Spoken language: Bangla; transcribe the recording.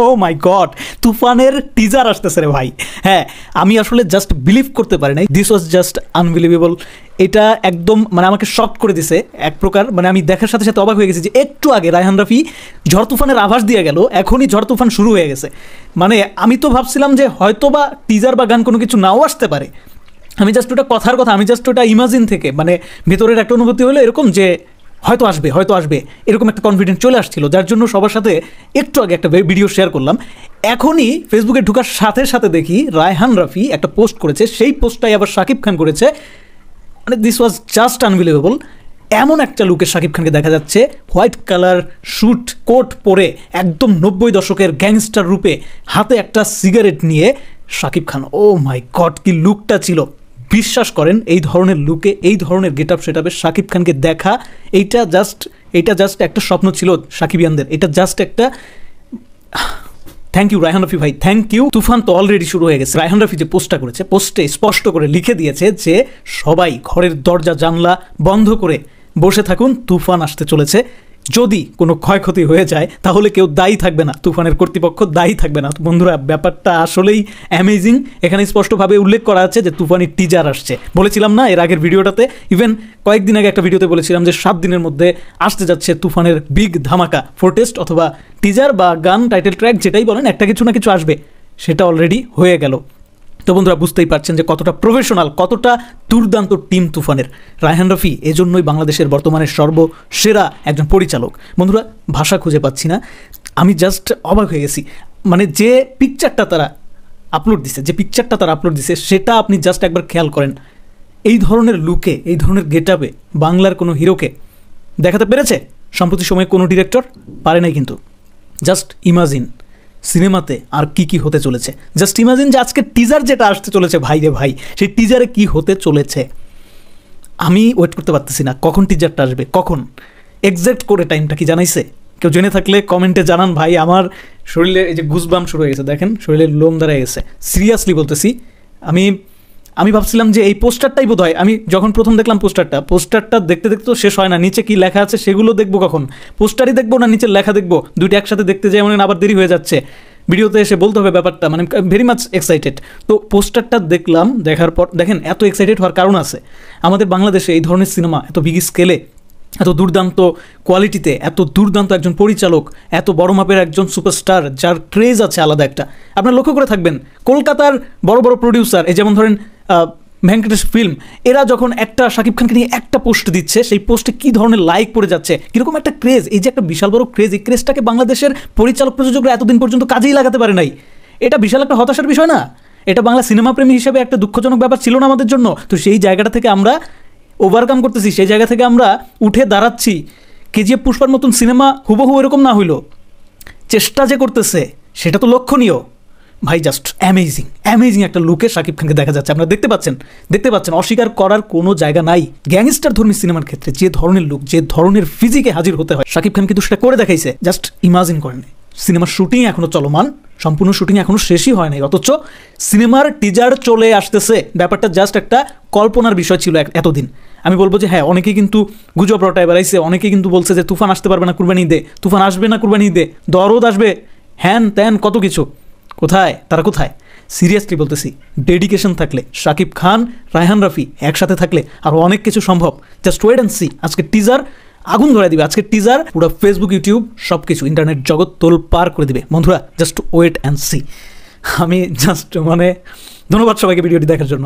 ও মাই গড, তুফানের টিজার আসতেছে রে ভাই। হ্যাঁ, আমি আসলে জাস্ট বিলিভ করতে পারি নাই, দিস ওয়াজ জাস্ট আনবিলিভেবল। এটা একদম মানে আমাকে শক করে দিছে এক প্রকার। মানে আমি দেখার সাথে সাথে অবাক হয়ে গেছি যে একটু আগে রায়হান রাফি ঝড় তুফানের আভাস দিয়ে গেল, এখনই ঝড় তুফান শুরু হয়ে গেছে। মানে আমি তো ভাবছিলাম যে হয়তো বা টিজার বা গান কোনো কিছু নাও আসতে পারে। আমি জাস্ট ওটা কথার কথা, আমি জাস্ট ওটা ইমাজিন থেকে মানে ভেতরের একটা অনুভূতি হলো এরকম যে হয়তো আসবে এরকম একটা কনফিডেন্স চলে আসছিল, যার জন্য সবার সাথে একটু আগে একটা ভিডিও শেয়ার করলাম। এখনই ফেসবুকে ঢোকার সাথে সাথে দেখি রায়হান রাফি একটা পোস্ট করেছে, সেই পোস্টটাই আবার শাকিব খান করেছে। মানে দিস ওয়াজ জাস্ট আনবিলিভেবল। এমন একটা লুকে শাকিব খানকে দেখা যাচ্ছে, হোয়াইট কালার স্যুট কোট পরে একদম 90 দশকের গ্যাংস্টার রূপে, হাতে একটা সিগারেট নিয়ে শাকিব খান। ও মাই গড, কি লুকটা ছিল! বিশ্বাস করেন এই ধরনের লুকে, এই ধরনের গেট আপ সেট আপে শাকিব খানকে দেখা, এইটা জাস্ট একটা স্বপ্ন ছিল সাকিবিয়ানদের। এটা জাস্ট একটা থ্যাংক ইউ রায়হান রাফি ভাই, থ্যাংক ইউ। তুফান তো অলরেডি শুরু হয়ে গেছে। রায়হান রাফি যে পোস্টটা করেছে, পোস্টে স্পষ্ট করে লিখে দিয়েছে যে সবাই ঘরের দরজা জানলা বন্ধ করে বসে থাকুন, তুফান আসতে চলেছে। যদি কোনো ক্ষয়ক্ষতি হয়ে যায় তাহলে কেউ দায়ী থাকবে না, তুফানের কর্তৃপক্ষ দায়ী থাকবে না। বন্ধুরা, ব্যাপারটা আসলেই অ্যামেজিং। এখানে স্পষ্টভাবে উল্লেখ করা আছে যে তুফানের টিজার আসছে। বলেছিলাম না এর আগের ভিডিওটাতে, ইভেন কয়েকদিন আগে একটা ভিডিওতে বলেছিলাম যে 7 দিনের মধ্যে আসতে যাচ্ছে তুফানের বিগ ধামাকা ফোরটেস্ট, অথবা টিজার বা গান টাইটেল ট্র্যাক যেটাই বলেন, একটা কিছু না কিছু আসবে। সেটা অলরেডি হয়ে গেল। তো বন্ধুরা, বুঝতেই পারছেন যে কতটা প্রফেশনাল, কতটা দুর্দান্ত টিম তুফানের। রায়হান রাফি এজন্যই বাংলাদেশের বর্তমানে সর্বসেরা একজন পরিচালক। বন্ধুরা, ভাষা খুঁজে পাচ্ছি না, আমি জাস্ট অবাক হয়ে গেছি। মানে যে পিকচারটা তারা আপলোড দিছে, সেটা আপনি জাস্ট একবার খেয়াল করেন। এই ধরনের লুকে, এই ধরনের গেট আপে বাংলার কোনো হিরোকে দেখাতে পেরেছে সম্প্রতি সময়ে কোনো ডিরেক্টর? পারে নাই। কিন্তু জাস্ট ইমাজিন সিনেমাতে আর কি হতে চলেছে। জাস্ট ইমাজিন যে আজকে টিজার যেটা আসতে চলেছে, ভাই রে ভাই, সেই টিজারে কি হতে চলেছে আমি ওয়েট করতে পারতেছি না। কখন টিজারটা আসবে, কখন এক্সাক্ট করে টাইমটা কি জানাইছে? কেউ জেনে থাকলে কমেন্টে জানান ভাই। আমার শরীরে এই যে গুজবাম শুরু হয়ে গেছে, দেখেন শরীরের লোম দাঁড়ায় গেছে। সিরিয়াসলি বলতেছি, আমি ভাবছিলাম যে এই পোস্টারটাই বোধ হয়, আমি যখন প্রথম দেখলাম পোস্টারটা দেখতে তো শেষ হয় না। নিচে কি লেখা আছে সেগুলো দেখবো কখন? পোস্টারই দেখবো না নিচের লেখা দেখবো? দুইটা একসাথে দেখতে যাই, মানে আবার দেরি হয়ে যাচ্ছে। ভিডিওতে এসে বলতে হবে ব্যাপারটা, মানে ভেরি মাচ এক্সাইটেড। তো পোস্টারটা দেখলাম, দেখার পর দেখেন এত এক্সাইটেড হওয়ার কারণ আছে। আমাদের বাংলাদেশে এই ধরনের সিনেমা এত বিগ স্কেলে, এত দুর্দান্ত কোয়ালিটিতে, এত দুর্দান্ত একজন পরিচালক, এত বড় মাপের একজন সুপারস্টার, যার ক্রেজ আছে আলাদা একটা। আপনারা লক্ষ্য করে থাকবেন কলকাতার বড় বড় প্রডিউসার, এই যেমন ধরেন ভেঙ্কটেশ ফিল্ম, এরা যখন একটা শাকিব খানকে নিয়ে একটা পোস্ট দিচ্ছে, সেই পোস্টে কী ধরনের লাইক পড়ে যাচ্ছে, কীরকম একটা ক্রেজ। এই যে একটা বিশাল বড় ক্রেজ, এই ক্রেজটাকে বাংলাদেশের পরিচালক প্রযোজকরা এতদিন পর্যন্ত কাজেই লাগাতে পারে নাই। এটা বিশাল একটা হতাশার বিষয় না? এটা বাংলা সিনেমা প্রেমী হিসেবে একটা দুঃখজনক ব্যাপার ছিল না আমাদের জন্য? তো সেই জায়গাটা থেকে আমরা ওভারকাম করতেছি, সেই জায়গা থেকে আমরা উঠে দাঁড়াচ্ছি। কেজিএফ পুষ্পার মতন সিনেমা হুবহু এরকম না হইল, চেষ্টা যে করতেছে সেটা তো লক্ষণীয় ভাই। জাস্ট অ্যামেজিং একটা লুকে শাকিব খানকে দেখা যাচ্ছে। আপনারা দেখতে পাচ্ছেন, অস্বীকার করার কোনো জায়গা নাই। গ্যাংস্টার ধর্মী সিনেমার ক্ষেত্রে যে ধরনের লুক, যে ধরনের ফিজিকে হাজির হতে হয়, শাকিব খান কিন্তু সেটা করে দেখাইছে। জাস্ট ইমাজিন করেন, সিনেমার শুটিং এখনও চলমান, সম্পূর্ণ শুটিং এখনও শেষই হয় নাই, অথচ সিনেমার টিজার চলে আসতেছে। ব্যাপারটা জাস্ট একটা কল্পনার বিষয় ছিল এতদিন। আমি বলবো যে হ্যাঁ, অনেকেই কিন্তু গুজব রটায় বেড়াইছে, অনেকেই কিন্তু বলছে যে তুফান আসতে পারবে না কুরবানি ঈদে, তুফান আসবে না কুরবানি ঈদে, দরদ আসবে, হ্যান ত্যান কত কিছু। তারা কোথায়? সিরিয়াসলি বলতেছি, ডেডিকেশন থাকলে, শাকিব খান, রায়হান রাফি একসাথে থাকলে আরও অনেক কিছু সম্ভব। Just wait and see. আজকে টিজার আগুন ধরে দিবে, আজকে টিজার পুরো ফেসবুক, ইউটিউব সব কিছু, ইন্টারনেট জগৎ তোলপাড় করে দিবে। বন্ধুরা, জাস্ট ওয়েট অ্যান্ড সি। আমি জাস্ট ধন্যবাদ সবাইকে ভিডিওটি দেখার জন্য।